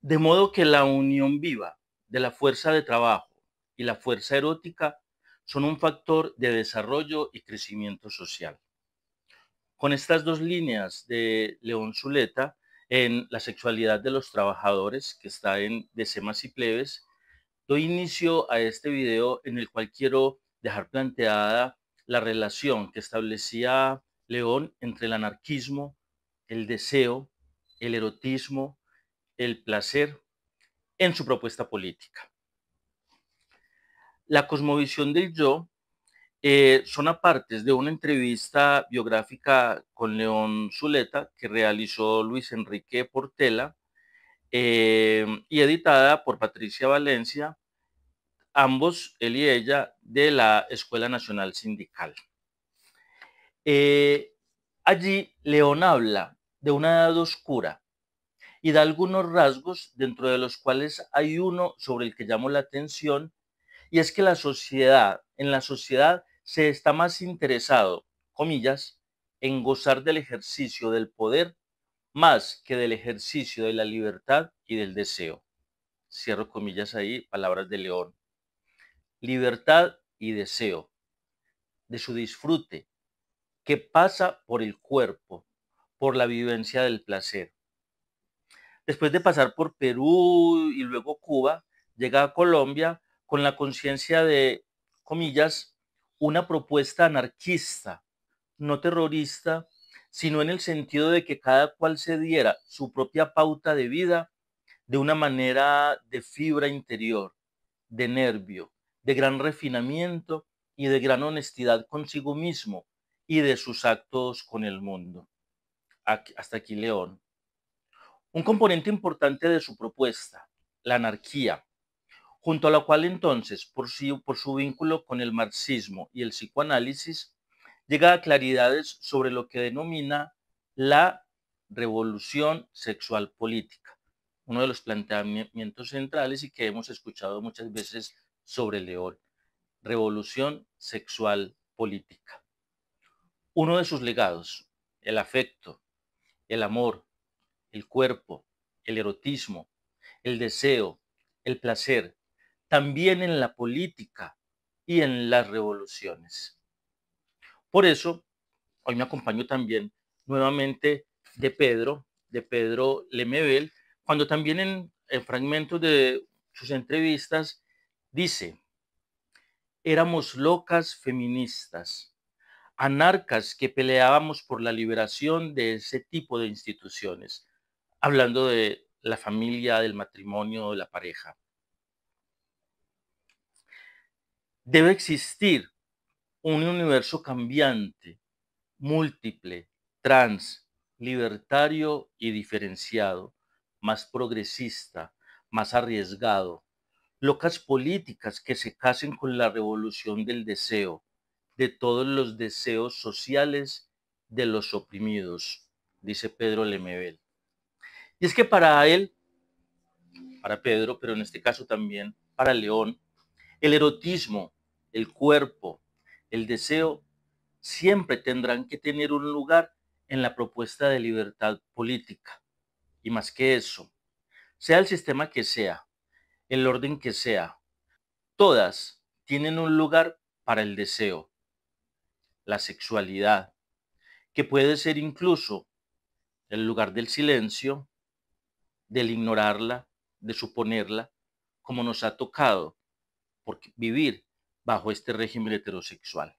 De modo que la unión viva de la fuerza de trabajo y la fuerza erótica son un factor de desarrollo y crecimiento social. Con estas dos líneas de León Zuleta en La sexualidad de los trabajadores, que está en De Semas y Plebes, doy inicio a este video en el cual quiero dejar planteada la relación que establecía León entre el anarquismo, el deseo, el erotismo, el placer en su propuesta política. La cosmovisión del yo son apartes de una entrevista biográfica con León Zuleta que realizó Luis Enrique Portela y editada por Patricia Valencia, ambos, él y ella, de la Escuela Nacional Sindical. Allí León habla de una edad oscura y da algunos rasgos dentro de los cuales hay uno sobre el que llamo la atención, y es que en la sociedad se está más interesado, comillas, en gozar del ejercicio del poder más que del ejercicio de la libertad y del deseo. Cierro comillas ahí, palabras de León. Libertad y deseo, de su disfrute, que pasa por el cuerpo, por la vivencia del placer. Después de pasar por Perú y luego Cuba, llega a Colombia con la conciencia de, comillas, una propuesta anarquista, no terrorista, sino en el sentido de que cada cual se diera su propia pauta de vida de una manera de fibra interior, de nervio, de gran refinamiento y de gran honestidad consigo mismo y de sus actos con el mundo. Hasta aquí León. Un componente importante de su propuesta, la anarquía, junto a la cual entonces, por su vínculo con el marxismo y el psicoanálisis, llega a claridades sobre lo que denomina la revolución sexual política, uno de los planteamientos centrales y que hemos escuchado muchas veces sobre León, revolución sexual política. Uno de sus legados, el afecto, el amor, el cuerpo, el erotismo, el deseo, el placer, también en la política y en las revoluciones. Por eso, hoy me acompaño también nuevamente de Pedro Lemebel, cuando también en fragmentos de sus entrevistas dice, éramos locas feministas, anarcas que peleábamos por la liberación de ese tipo de instituciones, hablando de la familia, del matrimonio, de la pareja. Debe existir un universo cambiante, múltiple, trans, libertario y diferenciado, más progresista, más arriesgado, locas políticas que se casen con la revolución del deseo, de todos los deseos sociales de los oprimidos, dice Pedro Lemebel. Y es que para él, para Pedro, pero en este caso también para León, el erotismo, el cuerpo, el deseo, siempre tendrán que tener un lugar en la propuesta de libertad política. Y más que eso, sea el sistema que sea, el orden que sea, todas tienen un lugar para el deseo, la sexualidad, que puede ser incluso el lugar del silencio, del ignorarla, de suponerla, como nos ha tocado por vivir bajo este régimen heterosexual.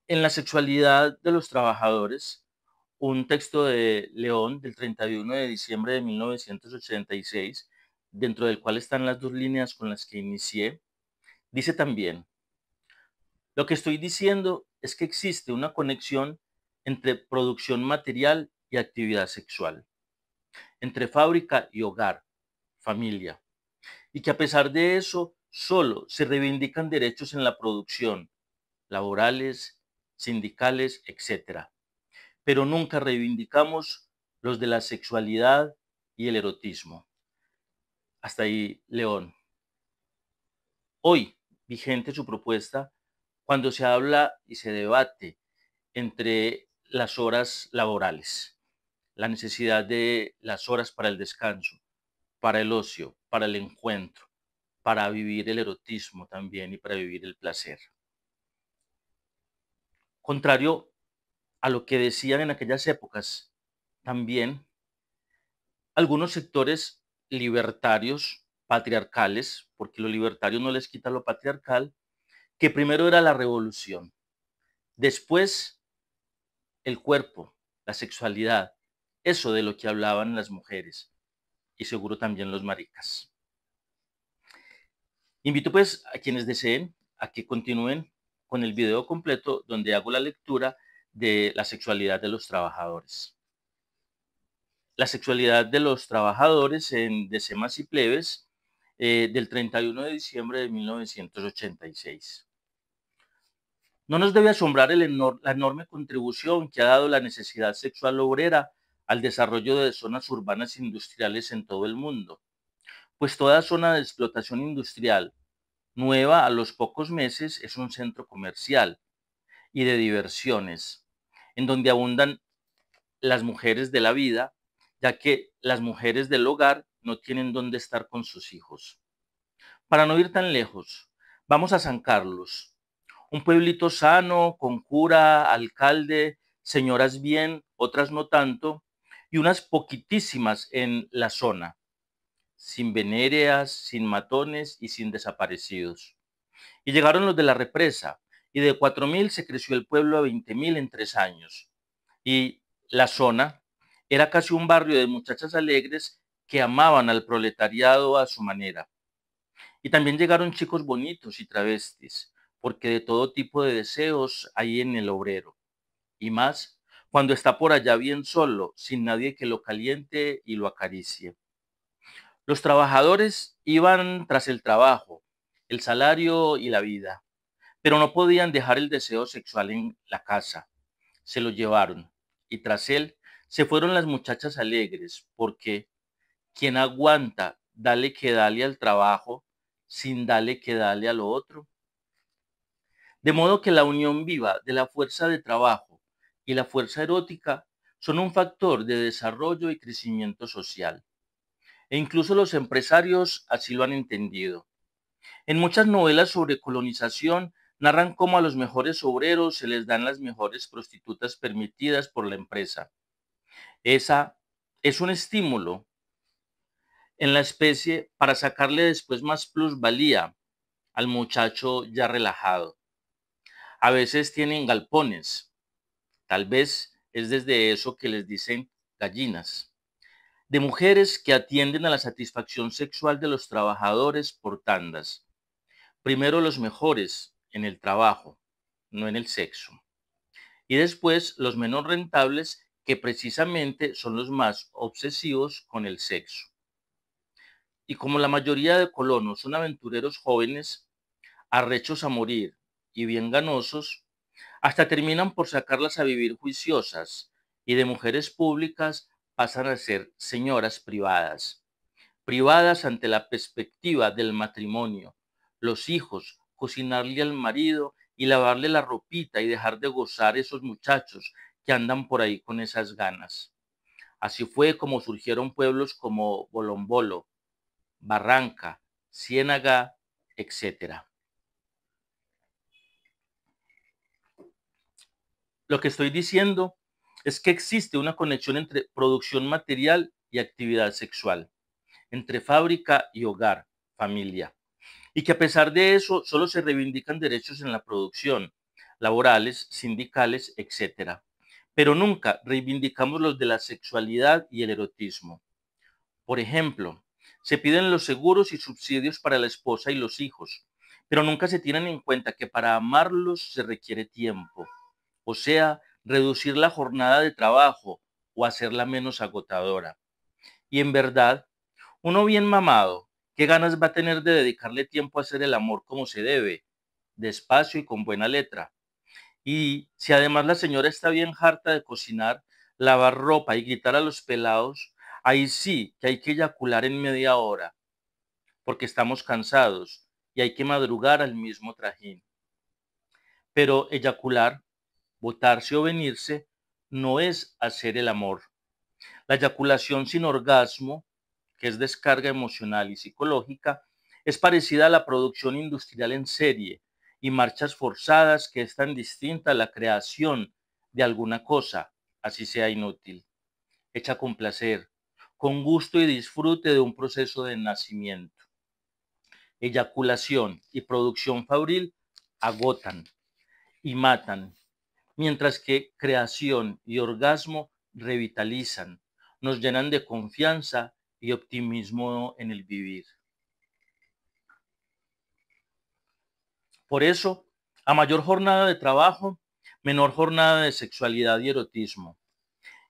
En la sexualidad de los trabajadores, un texto de León del 31 de diciembre de 1986, dentro del cual están las dos líneas con las que inicié, dice también, lo que estoy diciendo es que existe una conexión entre producción material y actividad sexual, entre fábrica y hogar, familia, y que a pesar de eso, solo se reivindican derechos en la producción, laborales, sindicales, etcétera, pero nunca reivindicamos los de la sexualidad y el erotismo. Hasta ahí, León. Hoy, vigente su propuesta, cuando se habla y se debate entre las horas laborales. la necesidad de las horas para el descanso, para el ocio, para el encuentro, para vivir el erotismo también y para vivir el placer. Contrario a lo que decían en aquellas épocas, también algunos sectores libertarios, patriarcales, porque lo libertario no les quita lo patriarcal, que primero era la revolución, después el cuerpo, la sexualidad, eso de lo que hablaban las mujeres y seguro también los maricas. Invito pues a quienes deseen a que continúen con el video completo donde hago la lectura de la sexualidad de los trabajadores. La sexualidad de los trabajadores en Decimas y Plebes del 31 de diciembre de 1986. No nos debe asombrar la enorme contribución que ha dado la necesidad sexual obrera al desarrollo de zonas urbanas industriales en todo el mundo, pues toda zona de explotación industrial nueva a los pocos meses es un centro comercial y de diversiones, en donde abundan las mujeres de la vida, ya que las mujeres del hogar no tienen dónde estar con sus hijos. Para no ir tan lejos, vamos a San Carlos, un pueblito sano, con cura, alcalde, señoras bien, otras no tanto, y unas poquitísimas en la zona, sin venéreas, sin matones y sin desaparecidos. Y llegaron los de la represa, y de 4.000 se creció el pueblo a 20.000 en 3 años. Y la zona era casi un barrio de muchachas alegres que amaban al proletariado a su manera. Y también llegaron chicos bonitos y travestis, porque de todo tipo de deseos hay en el obrero. Y más cuando está por allá bien solo, sin nadie que lo caliente y lo acaricie. Los trabajadores iban tras el trabajo, el salario y la vida, pero no podían dejar el deseo sexual en la casa. Se lo llevaron y tras él se fueron las muchachas alegres, porque quien aguanta dale que dale al trabajo sin dale que dale a lo otro. De modo que la unión viva de la fuerza de trabajo y la fuerza erótica son un factor de desarrollo y crecimiento social. E incluso los empresarios así lo han entendido. En muchas novelas sobre colonización narran cómo a los mejores obreros se les dan las mejores prostitutas permitidas por la empresa. Esa es un estímulo en la especie para sacarle después más plusvalía al muchacho ya relajado. A veces tienen galpones, tal vez es desde eso que les dicen gallinas, de mujeres que atienden a la satisfacción sexual de los trabajadores por tandas. Primero los mejores en el trabajo, no en el sexo. Y después los menos rentables, que precisamente son los más obsesivos con el sexo. Y como la mayoría de colonos son aventureros jóvenes, arrechos a morir y bien ganosos, hasta terminan por sacarlas a vivir juiciosas y de mujeres públicas pasan a ser señoras privadas, privadas ante la perspectiva del matrimonio, los hijos, cocinarle al marido y lavarle la ropita y dejar de gozar esos muchachos que andan por ahí con esas ganas. Así fue como surgieron pueblos como Bolombolo, Barranca, Ciénaga, etcétera. Lo que estoy diciendo es que existe una conexión entre producción material y actividad sexual, entre fábrica y hogar, familia, y que a pesar de eso solo se reivindican derechos en la producción, laborales, sindicales, etcétera. Pero nunca reivindicamos los de la sexualidad y el erotismo. Por ejemplo, se piden los seguros y subsidios para la esposa y los hijos, pero nunca se tienen en cuenta que para amarlos se requiere tiempo, o sea, reducir la jornada de trabajo o hacerla menos agotadora. Y en verdad, uno bien mamado, ¿qué ganas va a tener de dedicarle tiempo a hacer el amor como se debe, despacio y con buena letra? Y si además la señora está bien harta de cocinar, lavar ropa y gritar a los pelados, ahí sí que hay que eyacular en media hora, porque estamos cansados y hay que madrugar al mismo trajín. Pero eyacular, botarse o venirse, no es hacer el amor, La eyaculación sin orgasmo, que es descarga emocional y psicológica, es parecida a la producción industrial en serie y marchas forzadas, que es tan distinta a la creación de alguna cosa, así sea inútil, hecha con placer, con gusto y disfrute de un proceso de nacimiento. Eyaculación y producción fabril agotan y matan, mientras que creación y orgasmo revitalizan, nos llenan de confianza y optimismo en el vivir. Por eso, a mayor jornada de trabajo, menor jornada de sexualidad y erotismo.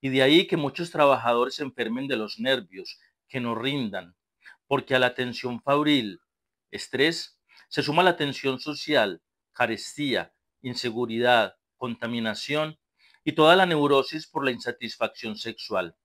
Y de ahí que muchos trabajadores se enfermen de los nervios, que no rindan, porque a la tensión fabril, estrés, se suma la tensión social, carestía, inseguridad, contaminación y toda la neurosis por la insatisfacción sexual.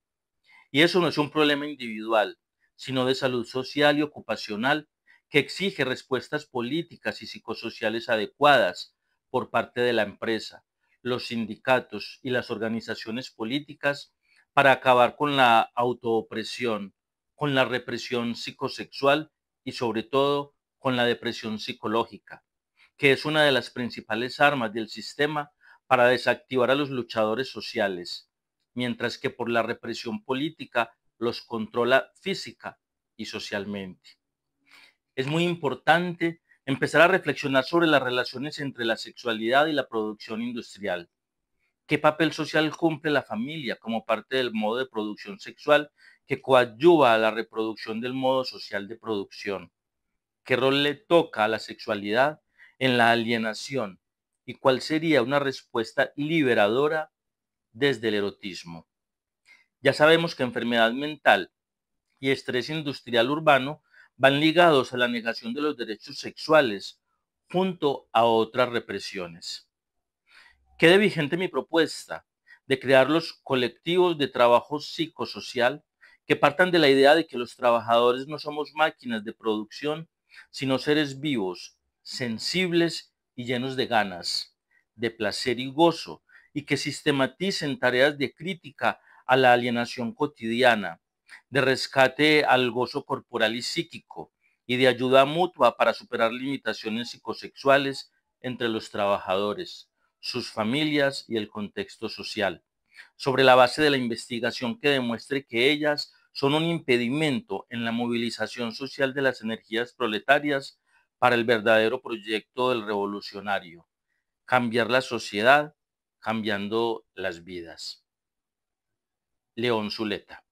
Y eso no es un problema individual, sino de salud social y ocupacional que exige respuestas políticas y psicosociales adecuadas por parte de la empresa, los sindicatos y las organizaciones políticas para acabar con la autoopresión, con la represión psicosexual y sobre todo con la depresión psicológica, que es una de las principales armas del sistema para desactivar a los luchadores sociales, mientras que por la represión política los controla física y socialmente. Es muy importante empezar a reflexionar sobre las relaciones entre la sexualidad y la producción industrial. ¿Qué papel social cumple la familia como parte del modo de producción sexual que coadyuva a la reproducción del modo social de producción? ¿Qué rol le toca a la sexualidad en la alienación? ¿Y cuál sería una respuesta liberadora desde el erotismo? Ya sabemos que enfermedad mental y estrés industrial urbano van ligados a la negación de los derechos sexuales junto a otras represiones. Quede vigente mi propuesta de crear los colectivos de trabajo psicosocial que partan de la idea de que los trabajadores no somos máquinas de producción, sino seres vivos, sensibles y llenos de ganas, de placer y gozo, y que sistematicen tareas de crítica a la alienación cotidiana, de rescate al gozo corporal y psíquico, y de ayuda mutua para superar limitaciones psicosexuales entre los trabajadores, sus familias y el contexto social, sobre la base de la investigación que demuestre que ellas son un impedimento en la movilización social de las energías proletarias para el verdadero proyecto del revolucionario: cambiar la sociedad, cambiando las vidas. León Zuleta.